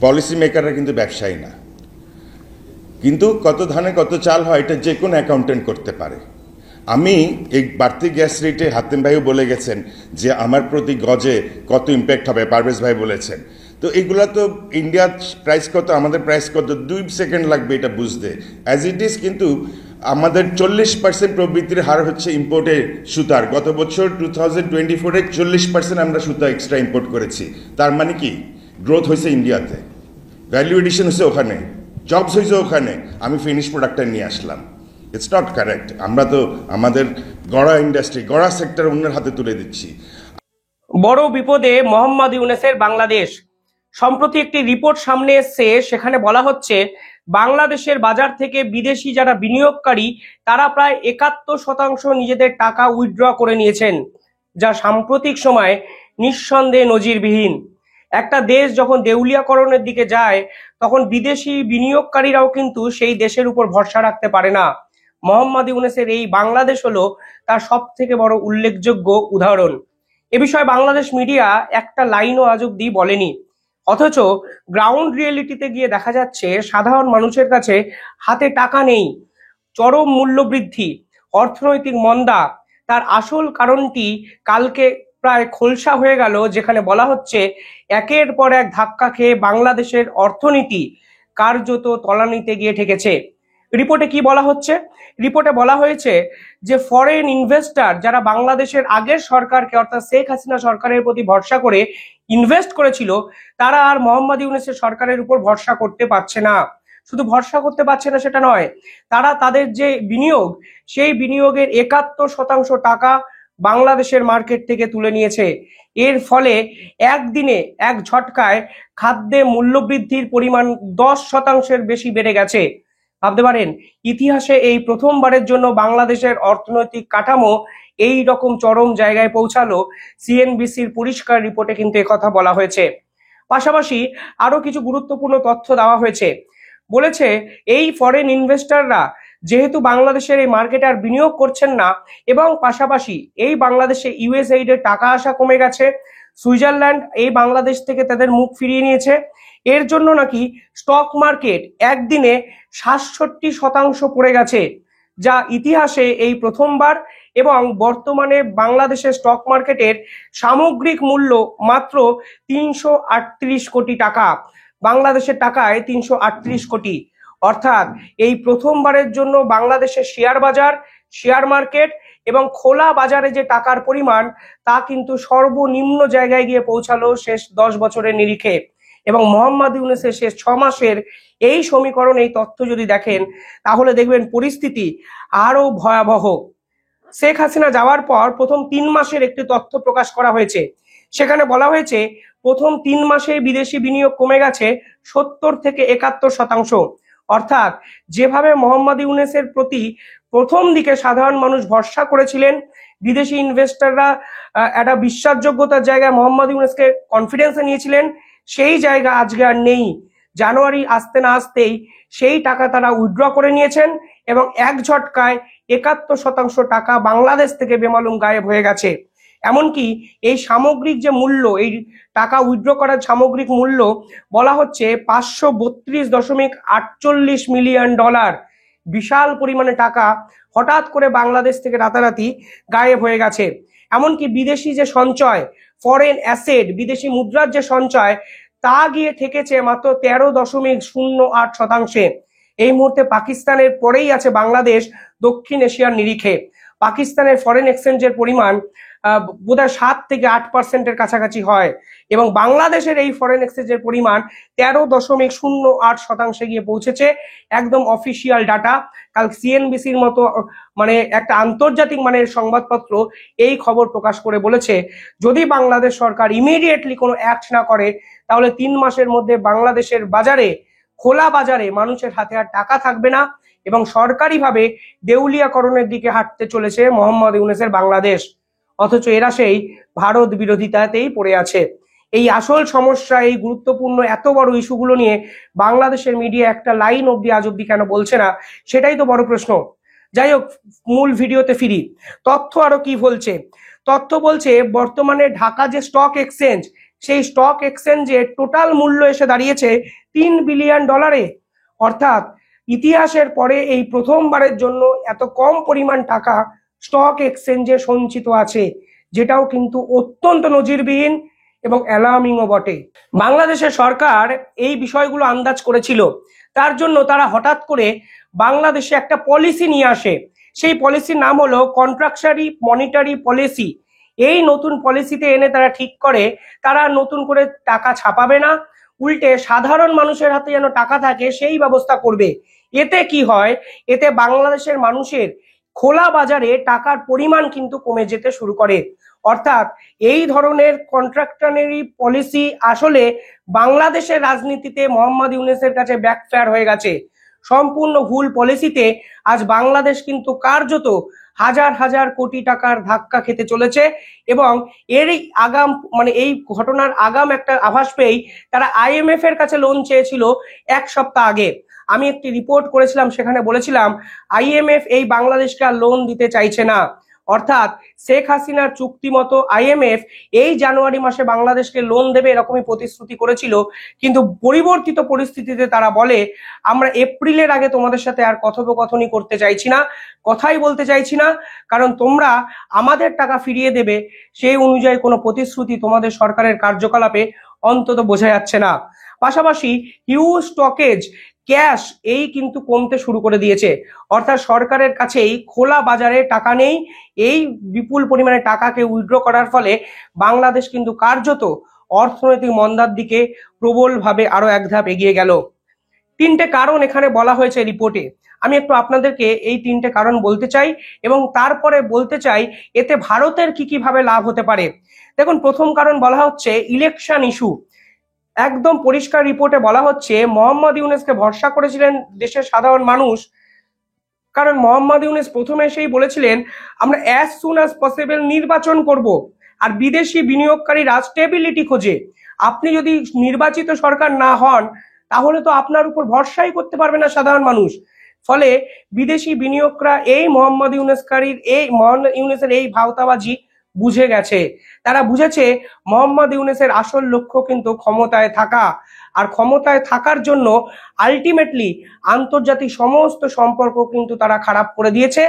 Policy মেকাররা কিন্তু ব্যবসায়ী না, কিন্তু কত ধানে কত চাল হয় এটা যে কোনো অ্যাকাউন্টেন্ট করতে পারে। আমি এই বাড়তি গ্যাস রেটে হাতেম ভাইও বলে গেছেন যে আমার প্রতি গজে কত ইম্প্যাক্ট হবে, পারভেজ ভাই বলেছেন। তো এগুলা তো ইন্ডিয়ার প্রাইস কত, আমাদের প্রাইস কত, 2 সেকেন্ড লাগবে এটা বুঝতে। অ্যাজ ইট ইজ কিন্তু আমাদের 40% প্রবৃত্তির হার হচ্ছে ইম্পোর্টের সুতার। গত বছর 2024-এ 40% আমরা সুতা এক্সট্রা ইম্পোর্ট করেছি। তার মানে কি গ্রোথ হয়েছে ইন্ডিয়াতে, ভ্যালু এডিশন হয়েছে ওখানে, জবস হয়েছে ওখানে, আমি ফিনিশ প্রোডাক্টটা নিয়ে আসলাম। It's not correct. আমরা তো আমাদের গড়া ইন্ডাস্ট্রি, গড়া সেক্টর অন্যের হাতে তুলে দিচ্ছি। বড় বিপদে মোহাম্মদ ইউনূসের বাংলাদেশ। সম্প্রতি একটি রিপোর্ট সামনে এসছে, সেখানে বলা হচ্ছে বাংলাদেশের বাজার থেকে বিদেশি যারা বিনিয়োগকারী তারা প্রায় 71% নিজেদের টাকা উইথড্র করে নিয়েছেন, যা সাম্প্রতিক সময় নিঃসন্দেহে নজিরবিহীন। একটা দেশ যখন দেউলিয়াকরণের দিকে যায় তখন বিদেশি বিনিয়োগকারীরাও কিন্তু সেই দেশের উপর ভরসা রাখতে পারে না। মোহাম্মদ ইউনূসের এই বাংলাদেশ হলো তার সব থেকে বড় উল্লেখযোগ্য উদাহরণ। এ বিষয়ে বাংলাদেশ মিডিয়া একটা লাইনও আজ অব্দি বলেনি, অথচ গ্রাউন্ড রিয়েলিটিতে গিয়ে দেখা যাচ্ছে সাধারণ মানুষের কাছে হাতে টাকা নেই। চরম মূল্যবৃদ্ধি, অর্থনৈতিক মন্দা, তার আসল কারণটি কালকে প্রায় খোলসা হয়ে গেল, যেখানে বলা হচ্ছে একের পর এক ধাক্কা খেয়ে বাংলাদেশের অর্থনীতি কার্যত তলানিতে গিয়ে ঠেকেছে। রিপোর্টে কি বলা হচ্ছে? রিপোর্টে বলা হয়েছে যে ফরেন ইনভেস্টর যারা বাংলাদেশের আগের সরকারকে অর্থাৎ শেখ হাসিনা সরকারের প্রতি ভরসা করে ইনভেস্ট করেছিল, তারা আর মোহাম্মদ ইউনূসের সরকারের উপর ভরসা করতে পারছে না। শুধু ভরসা করতে পারছে না সেটা নয়, তারা তাদের যে বিনিয়োগ, সেই বিনিয়োগের 71% টাকা বাংলাদেশের মার্কেট থেকে তুলে নিয়েছে। এর ফলে একদিনে এক ঝটকায় খাদ্যে মূল্যবৃদ্ধির পরিমাণ 10%-এর বেশি বেড়ে গেছে। ভাবতে পারেন, ইতিহাসে এই প্রথমবারের জন্য বাংলাদেশের অর্থনৈতিক কাঠামো এই রকম চরম জায়গায় পৌঁছালো। সিএনবিসির পরিষ্কার রিপোর্টে কিন্তু একথা বলা হয়েছে। পাশাপাশি আরো কিছু গুরুত্বপূর্ণ তথ্য দেওয়া হয়েছে। বলেছে এই ফরেন ইনভেস্টররা যেহেতু বাংলাদেশের এই মার্কেটে আর বিনিয়োগ করছেন না, এবং পাশাপাশি এই বাংলাদেশে ইউএসএইড এর টাকা আসা কমে গেছে, সুইজারল্যান্ড এই বাংলাদেশ থেকে তাদের মুখ ফিরিয়ে নিয়েছে, এর জন্য নাকি স্টক মার্কেট একদিনে 67% পড়ে গেছে, যা ইতিহাসে এই প্রথমবার। এবং বর্তমানে বাংলাদেশের স্টক মার্কেটের সামগ্রিক মূল্য মাত্র 338 কোটি টাকা, বাংলাদেশের টাকায় 338 কোটি। অর্থাৎ এই প্রথমবারের জন্য বাংলাদেশের শেয়ার বাজার, শেয়ার মার্কেট এবং খোলা বাজারে যে টাকার পরিমাণ তা কিন্তু সর্বনিম্ন জায়গায় গিয়ে পৌঁছালো শেষ 10 বছরের নিরিখে। এবং মোহাম্মদ ইউনূসের শেষ 6 মাসের এই সমীকরণ, এই তথ্য যদি দেখেন তাহলে দেখবেন পরিস্থিতি আরো ভয়াবহ। শেখ হাসিনা যাওয়ার পর প্রথম 3 মাসের একটি তথ্য প্রকাশ করা হয়েছে। সেখানে বলা হয়েছে প্রথম 3 মাসে বিদেশি বিনিয়োগ কমে গেছে 70 থেকে 71%। অর্থাৎ যেভাবে মোহাম্মদ ইউনূসের প্রতি প্রথম দিকে সাধারণ মানুষ ভরসা করেছিলেন, বিদেশি ইনভেস্টররা একটা বিশ্বাসযোগ্যতার জায়গায় মোহাম্মদ ইউনূসকে কনফিডেন্সে নিয়েছিলেন, সেই জায়গা আজকে আর নেই। জানুয়ারি আসতে না আসতেই সেই টাকা তারা উইথড্র করে নিয়েছেন এবং এক ঝটকায় 71% টাকা বাংলাদেশ থেকে বেমালুম গায়েব হয়ে গেছে। এমনকি এই সামগ্রিক যে মূল্য, এই টাকা উইথড্র করার সামগ্রিক মূল্য বলা হচ্ছে $532.48 মিলিয়ন। বিশাল পরিমাণে টাকা হঠাৎ করে বাংলাদেশ থেকে রাতারাতি গায়েব হয়ে গেছে। এমনকি বিদেশি যে সঞ্চয়, ফরেন অ্যাসেট, বিদেশি মুদ্রার যে সঞ্চয়, তা গিয়ে ঠেকেছে মাত্র 13.08%। এই মুহূর্তে পাকিস্তানের পরেই আছে বাংলাদেশ দক্ষিণ এশিয়ার নিরিখে। পাকিস্তানের ফরেন এক্সচেঞ্জের পরিমাণ বোধহয় 7 থেকে 8%-এর কাছাকাছি হয়, এবং বাংলাদেশের এই ফরেন এক্সচেঞ্জের পরিমাণ 13.08% গিয়ে পৌঁছেছে। একদম অফিসিয়াল ডাটা। কাল সিএনবিসির মতো মানে একটা আন্তর্জাতিক মানের সংবাদপত্র এই খবর প্রকাশ করে বলেছে যদি বাংলাদেশ সরকার ইমিডিয়েটলি কোনো অ্যাক্ট না করে তাহলে 3 মাসের মধ্যে বাংলাদেশের বাজারে, খোলা বাজারে মানুষের হাতে আর টাকা থাকবে না এবং সরকারিভাবে দেউলিয়াকরণের দিকে হাঁটতে চলেছে মোহাম্মদ ইউনূসের বাংলাদেশ। অথচ এরা সেই ভারত বিরোধিতাতেই পড়ে আছে। এই আসল সমস্যা, এই গুরুত্বপূর্ণ এত বড় ইস্যুগুলো নিয়ে বাংলাদেশের মিডিয়া একটা লাইন অব্দি আজ অব্দি কেন বলছে না, সেটাই তো বড় প্রশ্ন। যাই হোক, মূল ভিডিওতে ফিরি। তথ্য আরো কি বলছে? তথ্য বলছে বর্তমানে ঢাকা যে স্টক এক্সচেঞ্জ, সেই স্টক এক্সচেঞ্জের টোটাল মূল্য এসে দাঁড়িয়েছে $3 বিলিয়ন। অর্থাৎ ইতিহাসের পরে এই প্রথমবারের জন্য এত কম পরিমাণ টাকা স্টক এক্সচেঞ্জে সঞ্চিত আছে, যেটাও কিন্তু অত্যন্ত নজিরবিহীন এবং অ্যালার্মিংও বটে। বাংলাদেশের সরকার এই বিষয়গুলো আন্দাজ করেছিল, তার জন্য তারা হঠাৎ করে বাংলাদেশে একটা পলিসি নিয়ে আসে। সেই পলিসির নাম হলো কন্ট্রাকশনারি মনিটারি পলিসি। এই নতুন পলিসিতে এনে তারা ঠিক করে তারা নতুন করে টাকা ছাপাবে না, উল্টে সাধারণ মানুষের হাতে যেন টাকা থাকে সেই ব্যবস্থা করবে। এতে কি হয়, এতে বাংলাদেশের মানুষের খোলা বাজারে টাকার পরিমাণ কিন্তু কমে যেতে শুরু করে। অর্থাৎ এই ধরনের কন্ট্রাকশনারি পলিসি আসলে বাংলাদেশের রাজনীতিতে মোহাম্মদ ইউনূসের কাছে ব্যাকফায়ার হয়ে গেছে। সম্পূর্ণ ভুল পলিসিতে আজ বাংলাদেশ কিন্তু কার্যত হাজার হাজার কোটি টাকার ধাক্কা খেতে চলেছে এবং এরই আগাম এই ঘটনার আগাম একটা আভাস পেয়েই তারা IMF এর কাছে লোন চেয়েছিল 1 সপ্তাহ আগে। আমি একটি রিপোর্ট করেছিলাম, সেখানে বলেছিলাম IMF এই বাংলাদেশকে আর লোন দিতে চাইছে না। অর্থাৎ শেখ হাসিনার চুক্তি মতো IMF এই জানুয়ারি মাসে বাংলাদেশকে লোন দেবে এরকমই প্রতিশ্রুতি করেছিল, কিন্তু পরিবর্তিত পরিস্থিতিতে তারা বলে আমরা এপ্রিলের আগে তোমাদের সাথে আর কথোপকথনই করতে চাইছি না, কথাই বলতে চাইছি না, কারণ তোমরা আমাদের টাকা ফিরিয়ে দেবে সেই অনুযায়ী কোনো প্রতিশ্রুতি তোমাদের সরকারের কার্যকলাপে অন্তত বোঝা যাচ্ছে না। পাশাপাশি হিউজ স্টকেজ ক্যাশ এই কিন্তু কমতে শুরু করে দিয়েছে। অর্থাৎ সরকারের কাছেই খোলা বাজারে টাকা নেই। এই বিপুল পরিমাণে টাকাকে উইথড্র করার ফলে বাংলাদেশ কিন্তু কার্যত অর্থনৈতিক মন্দার দিকে প্রবলভাবে আরো এক ধাপ এগিয়ে গেল। 3টে কারণ এখানে বলা হয়েছে রিপোর্টে। আমি একটু আপনাদেরকে এই 3টে কারণ বলতে চাই এবং তারপরে বলতে চাই এতে ভারতের কি কিভাবে লাভ হতে পারে। দেখুন, প্রথম কারণ বলা হচ্ছে ইলেকশন ইস্যু। একদম পরিষ্কার রিপোর্টে বলা হচ্ছে মোহাম্মদ ইউনূসকে ভরসা করেছিলেন দেশের সাধারণ মানুষ, কারণ মোহাম্মদ ইউনূস প্রথমে এসেই বলেছিলেন আমরা অ্যাজ সুন অ্যাজ পসিবল নির্বাচন করব, আর বিদেশি বিনিয়োগকারীরা স্টেবিলিটি খোঁজে। আপনি যদি নির্বাচিত সরকার না হন তাহলে তো আপনার উপর ভরসাই করতে পারবে না সাধারণ মানুষ। ফলে বিদেশি বিনিয়োগরা এই মোহাম্মদ ইউনূসের এই ভাওতাবাজি বুঝে গেছে। তারা বুঝেছে মোহাম্মদ ইউনূসের আসল লক্ষ্য কিন্তু ক্ষমতায় থাকা, আর ক্ষমতায় থাকার জন্য আলটিমেটলি আন্তর্জাতিক সমস্ত সম্পর্ক কিন্তু তারা খারাপ করে দিয়েছে।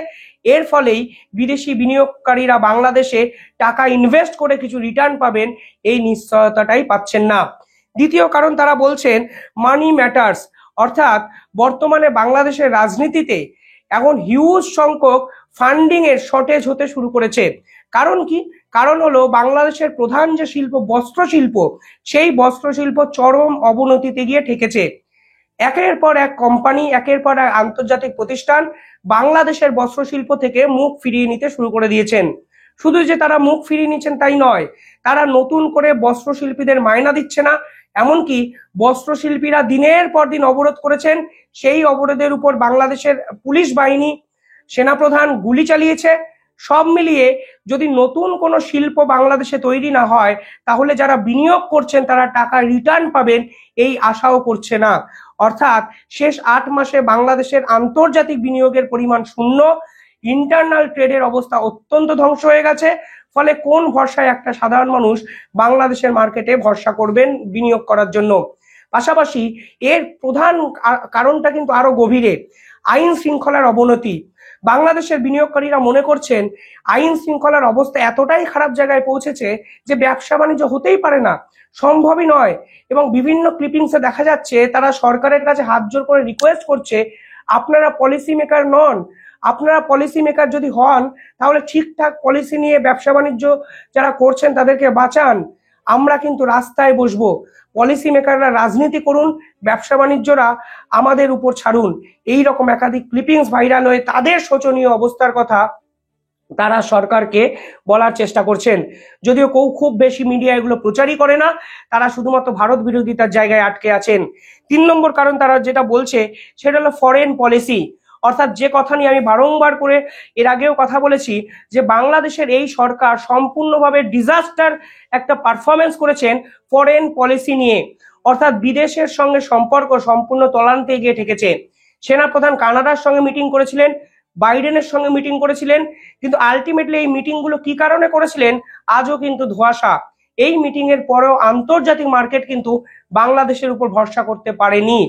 এর ফলেই বিদেশি বিনিয়োগকারীরা বাংলাদেশে টাকা ইনভেস্ট করে কিছু রিটার্ন পাবেন এই নিশ্চয়তাটাই পাচ্ছেন না। দ্বিতীয় কারণ তারা বলছেন মানি ম্যাটার্স। অর্থাৎ বর্তমানে বাংলাদেশের রাজনীতিতে এখন হিউজ সংখ্যক ফান্ডিং এর শর্টেজ হতে শুরু করেছে। কারণ কি? কারণ হলো বাংলাদেশের প্রধান যে শিল্প বস্ত্র শিল্প, সেই বস্ত্র শিল্প চরম অবনতিতে গিয়ে ঠেকেছে। একের পর এক কোম্পানি, একের পর এক আন্তর্জাতিক প্রতিষ্ঠান বাংলাদেশের বস্ত্র শিল্প থেকে মুখ ফিরিয়ে নিতে শুরু করে দিয়েছেন। শুধু যে তারা মুখ ফিরিয়ে নিচ্ছেন তাই নয়, তারা নতুন করে বস্ত্র শিল্পীদের মাইনা দিচ্ছে না। এমনকি বস্ত্র শিল্পীরা দিনের পর দিন অবরোধ করেছেন, সেই অবরোধের উপর বাংলাদেশের পুলিশ বাহিনী, সেনাপ্রধান গুলি চালিয়েছে। সব মিলিয়ে যদি নতুন কোনো শিল্প বাংলাদেশে তৈরি না হয় তাহলে যারা বিনিয়োগ করছেন তারা টাকা রিটার্ন পাবেন এই আশাও করছে না। অর্থাৎ শেষ 8 মাসে বাংলাদেশের আন্তর্জাতিক বিনিয়োগের পরিমাণ শূন্য, ইন্টারনাল ট্রেডের অবস্থা অত্যন্ত ধ্বংস হয়ে গেছে। ফলে কোন ভরসায় একটা সাধারণ মানুষ বাংলাদেশের মার্কেটে ভরসা করবেন বিনিয়োগ করার জন্য? পাশাপাশি এর প্রধান কারণটা কিন্তু আরো গভীরে, আইন শৃঙ্খলার অবনতি। বাংলাদেশের বিনিয়োগকারীরা মনে করছেন আইন শৃঙ্খলার অবস্থা এতটাই খারাপ জায়গায় পৌঁছেছে যে ব্যবসা বাণিজ্য হতেই পারে না, সম্ভবই নয়। এবং বিভিন্ন ক্লিপিংসে দেখা যাচ্ছে তারা সরকারের কাছে হাত জোর করে রিকোয়েস্ট করছে আপনারা পলিসি মেকার নন, আপনারা পলিসি মেকার যদি হন তাহলে ঠিকঠাক পলিসি নিয়ে ব্যবসা বাণিজ্য যারা করছেন তাদেরকে বাঁচান, আমরা কিন্তু রাস্তায় বসবো। পলিসি মেকাররা রাজনীতি করুন, ব্যবসা বাণিজ্যরা আমাদের উপর ছাড়ুন। এই রকম একাধিক ক্লিপিংস ভাইরাল হয়ে তাদের শোচনীয় অবস্থার কথা তারা সরকারকে বলার চেষ্টা করছেন। যদিও কেউ খুব বেশি মিডিয়া এগুলো প্রচারই করে না, তারা শুধুমাত্র ভারত বিরোধিতার জায়গায় আটকে আছেন। 3 নম্বর কারণ তারা যেটা বলছে সেটা হলো ফরেন পলিসি। অর্থাৎ যে কথা নিয়ে আমি বারংবার করে এর আগেও কথা বলেছি যে বাংলাদেশের এই সরকার সম্পূর্ণভাবে ডিজাস্টার একটা পারফরমেন্স করেছেন ফরেন পলিসি নিয়ে। অর্থাৎ বিদেশের সঙ্গে সম্পর্ক সম্পূর্ণ তলান্তে গিয়ে ঠেকেছে। সেনাপ্রধান কানাডার সঙ্গে মিটিং করেছিলেন, বাইডেনের সঙ্গে মিটিং করেছিলেন, কিন্তু আলটিমেটলি এই মিটিংগুলো কি কারণে করেছিলেন আজও কিন্তু ধোঁয়াশা। এই মিটিং এর পরেও আন্তর্জাতিক মার্কেট কিন্তু বাংলাদেশের উপর ভরসা করতে পারেনি।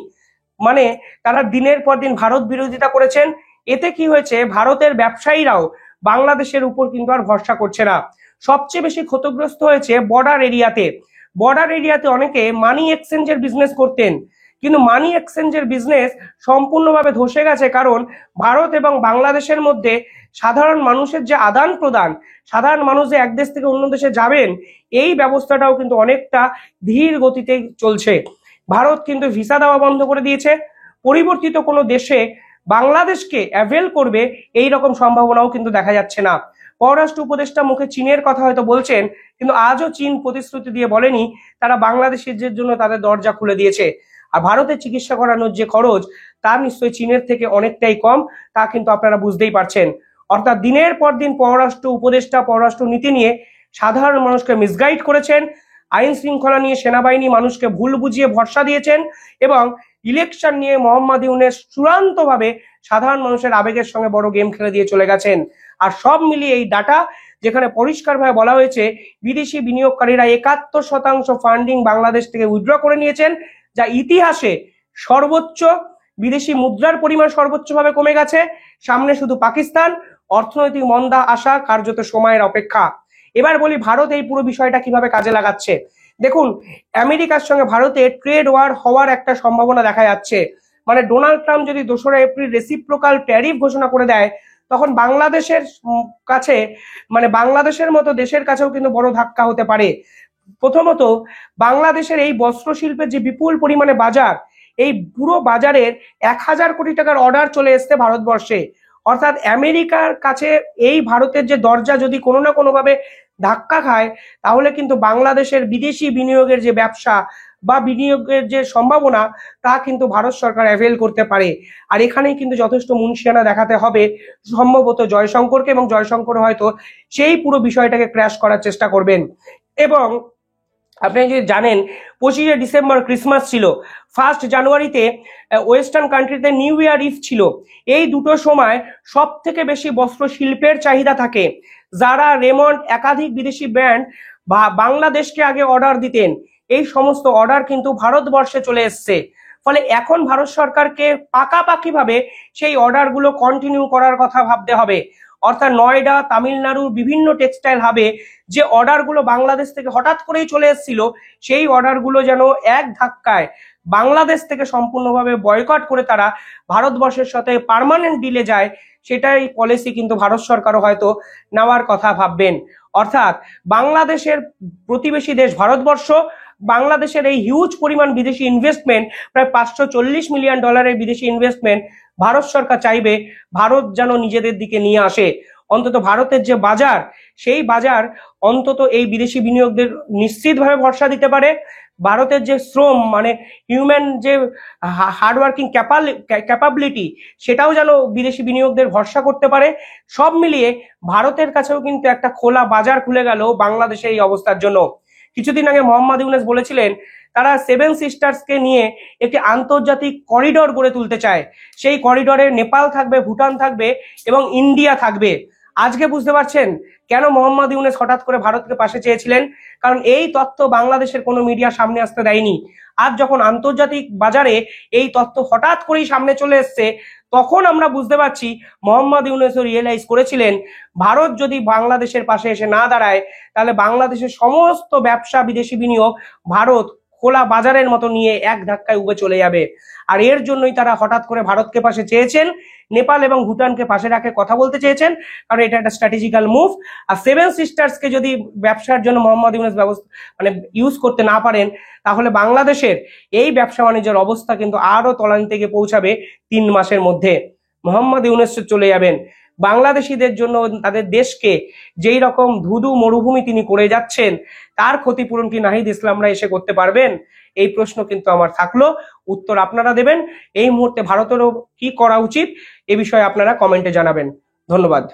মানে তারা দিনের পর দিন ভারত বিরোধিতা করেছেন। এতে কি হয়েছে, ভারতের ব্যবসায়ীরাও বাংলাদেশের উপর কিন্তু আর ভরসা করছে না। সবচেয়ে বেশি ক্ষতিগ্রস্ত হয়েছে বর্ডার এরিয়াতে। বর্ডার এরিয়াতে অনেকে মানি এক্সচেঞ্জের বিজনেস করতেন, কিন্তু মানি এক্সচেঞ্জের বিজনেস সম্পূর্ণভাবে ধসে গেছে, কারণ ভারত এবং বাংলাদেশের মধ্যে সাধারণ মানুষের যে আদান প্রদান, সাধারণ মানুষ যে এক দেশ থেকে অন্য দেশে যাবেন, এই ব্যবস্থাটাও কিন্তু অনেকটা ধীর গতিতে চলছে। ভারত কিন্তু ভিসা দেওয়া বন্ধ করে দিয়েছে। পরিবর্তিত কোনো দেশে বাংলাদেশকে অ্যাভেল করবে এই রকম সম্ভাবনাও কিন্তু দেখা যাচ্ছে না। পররাষ্ট্র উপদেষ্টা মুখে চীনের কথা হয়তো বলছেন, কিন্তু আজও চীন প্রতিশ্রুতি দিয়ে বলেনি তারা বাংলাদেশের জন্য তাদের দরজা খুলে দিয়েছে। আর ভারতের চিকিৎসা করানোর যে খরচ, তা নিশ্চয়ই চীনের থেকে অনেকটাই কম, তা কিন্তু আপনারা বুঝতেই পারছেন। অর্থাৎ দিনের পর দিন পররাষ্ট্র উপদেষ্টা পররাষ্ট্র নীতি নিয়ে সাধারণ মানুষকে মিসগাইড করেছেন, আইন শৃঙ্খলা নিয়ে সেনাবাহিনী মানুষকে ভুল বুঝিয়ে ভরসা দিয়েছেন, এবং ইলেকশন নিয়ে মোহাম্মদ ইউনূস চূড়ান্তভাবে সাধারণ মানুষের আবেগের সঙ্গে বড় গেম খেলে দিয়ে চলে গেছেন। আর সব মিলিয়ে এই ডাটা, যেখানে পরিষ্কারভাবে বলা হয়েছে বিদেশি বিনিয়োগকারীরা 71% ফান্ডিং বাংলাদেশ থেকে উইথড্র করে নিয়েছেন, যা ইতিহাসে সর্বোচ্চ। বিদেশি মুদ্রার পরিমাণ সর্বোচ্চভাবে কমে গেছে। সামনে শুধু পাকিস্তান, অর্থনৈতিক মন্দা আসা কার্যত সময়ের অপেক্ষা। এবার বলি ভারত এই পুরো বিষয়টা কিভাবে কাজে লাগাচ্ছে। দেখুন, আমেরিকার সঙ্গে ভারতের ট্রেড ওয়ার হওয়ার একটা সম্ভাবনা দেখা যাচ্ছে। মানে ডোনাল্ড ট্রাম্প যদি 2রা এপ্রিল রেসিপ্রোকাল ট্যারিফ ঘোষণা করে দেয়, তখন বাংলাদেশের কাছে, মানে বাংলাদেশের মতো দেশের কাছেও কিন্তু বড় ধাক্কা হতে পারে। প্রথমত, বাংলাদেশের এই বস্ত্র শিল্পের যে বিপুল পরিমাণে বাজার, এই পুরো বাজারের 1000 কোটি টাকার অর্ডার চলে এসছে ভারতবর্ষে। অর্থাৎ আমেরিকার কাছে এই ভারতের যে দরজা যদি কোনো না কোনোভাবে ধাক্কা খায়, তাহলে কিন্তু বাংলাদেশের বিদেশি বিনিয়োগের যে ব্যবসা বা বিনিয়োগের যে সম্ভাবনা, তা কিন্তু ভারত সরকার অ্যাভেল করতে পারে। আর এখানেই কিন্তু যথেষ্ট মুনশিয়ানা দেখাতে হবে সম্ভবত জয়শঙ্করকে, এবং জয়শঙ্কর হয়তো সেই পুরো বিষয়টাকে ক্র্যাশ করার চেষ্টা করবেন। এবং আপনি যদি জানেন, 25শে ডিসেম্বর ক্রিসমাস ছিল, 1 জানুয়ারিতে ওয়েস্টার্ন কান্ট্রিতে নিউ ইয়ার ইভ ছিল। এই দুটো সময় সব থেকে বেশি বস্ত্র শিল্পের চাহিদা থাকে। যারা রেমন্ড, একাধিক বিদেশি ব্র্যান্ড বাংলাদেশকে আগে অর্ডার দিতেন, এই সমস্ত অর্ডার কিন্তু ভারতবর্ষে চলে এসছে। ফলে এখন ভারত সরকারকে পাকাপাকিভাবে সেই অর্ডারগুলো কন্টিনিউ করার কথা ভাবতে হবে। অর্থাৎ নয়ডা, তামিলনাড়ুর বিভিন্ন টেক্সটাইল হাবে যে অর্ডারগুলো বাংলাদেশ থেকে হঠাৎ করেই চলে এসেছিল, সেই অর্ডারগুলো যেন এক ধাক্কায় বাংলাদেশ থেকে সম্পূর্ণভাবে বয়কট করে তারা ভারতবর্ষের সাথে পার্মানেন্ট ডিলে যায়, সেটাই পলিসি কিন্তু ভারত সরকারও হয়তো নেওয়ার কথা ভাববেন। অর্থাৎ বাংলাদেশের প্রতিবেশী দেশ ভারতবর্ষ, বাংলাদেশের এই হিউজ পরিমাণ বিদেশি ইনভেস্টমেন্ট, প্রায় $540 মিলিয়ন বিদেশি ইনভেস্টমেন্ট ভারত সরকার চাইবে ভারত যেন নিজেদের দিকে নিয়ে আসে। অন্তত ভারতের যে বাজার, সেই বাজার অন্তত এই বিদেশি বিনিয়োগদের নিশ্চিতভাবে ভরসা দিতে পারে। ভারতের যে শ্রম, মানে হিউম্যান যে হার্ডওয়ার্কিং ক্যাপাবিলিটি, সেটাও যেন বিদেশি বিনিয়োগদের ভরসা করতে পারে। সব মিলিয়ে ভারতের কাছেও কিন্তু একটা খোলা বাজার খুলে গেল বাংলাদেশের এই অবস্থার জন্য। কিছুদিন আগে মোহাম্মদ ইউনূস বলেছিলেন তারা 7 সিস্টার্সকে নিয়ে একটি আন্তর্জাতিক করিডোর গড়ে তুলতে চায়। সেই করিডোরে নেপাল থাকবে, ভুটান থাকবে এবং ইন্ডিয়া থাকবে। আজকে বুঝতে পারছেন কেন মোহাম্মদ ইউনূস হঠাৎ করে ভারতকে পাশে চেয়েছিলেন, কারণ এই তথ্য বাংলাদেশের কোনো মিডিয়া সামনে আসতে দেয়নি। আজ যখন আন্তর্জাতিক বাজারে এই তথ্য হঠাৎ করেই সামনে চলে এসছে, তখন আমরা বুঝতে পারছি মোহাম্মদ ইউনূসও রিয়েলাইজ করেছিলেন ভারত যদি বাংলাদেশের পাশে এসে না দাঁড়ায়, তাহলে বাংলাদেশের সমস্ত ব্যবসা, বিদেশি বিনিয়োগ ভারত খোলা বাজারের মতো নিয়ে এক ধাক্কায় উবে চলে যাবে। আর এর জন্যই তারা হঠাৎ করে ভারতকে পাশে চেয়েছেন, নেপাল এবং ভুটানকে পাশে রাখে কথা বলতে চেয়েছেন, কারণ এটা একটা স্ট্র্যাটেজিক্যাল মুভ। আর 7 সিস্টার্সকে যদি ব্যবসার জন্য মোহাম্মদ ইউনূস ইউজ করতে না পারেন, তাহলে বাংলাদেশের এই ব্যবসা বাণিজ্যের অবস্থা কিন্তু আরো তলানিতে গিয়ে পৌঁছাবে 3 মাসের মধ্যে। মোহাম্মদ ইউনূস চলে যাবেন। বাংলাদেশিদের জন্য, তাদের দেশকে যেই রকম ধুধু মরুভূমি তিনি করে যাচ্ছেন, তার ক্ষতিপূরণ কি নাহিদ ইসলামরা এসে করতে পারবেন? এই প্রশ্ন কিন্তু আমার থাকলো, উত্তর আপনারা দেবেন। এই মুহূর্তে ভারতেরও কি করা উচিত এ বিষয়ে আপনারা কমেন্টে জানাবেন। ধন্যবাদ।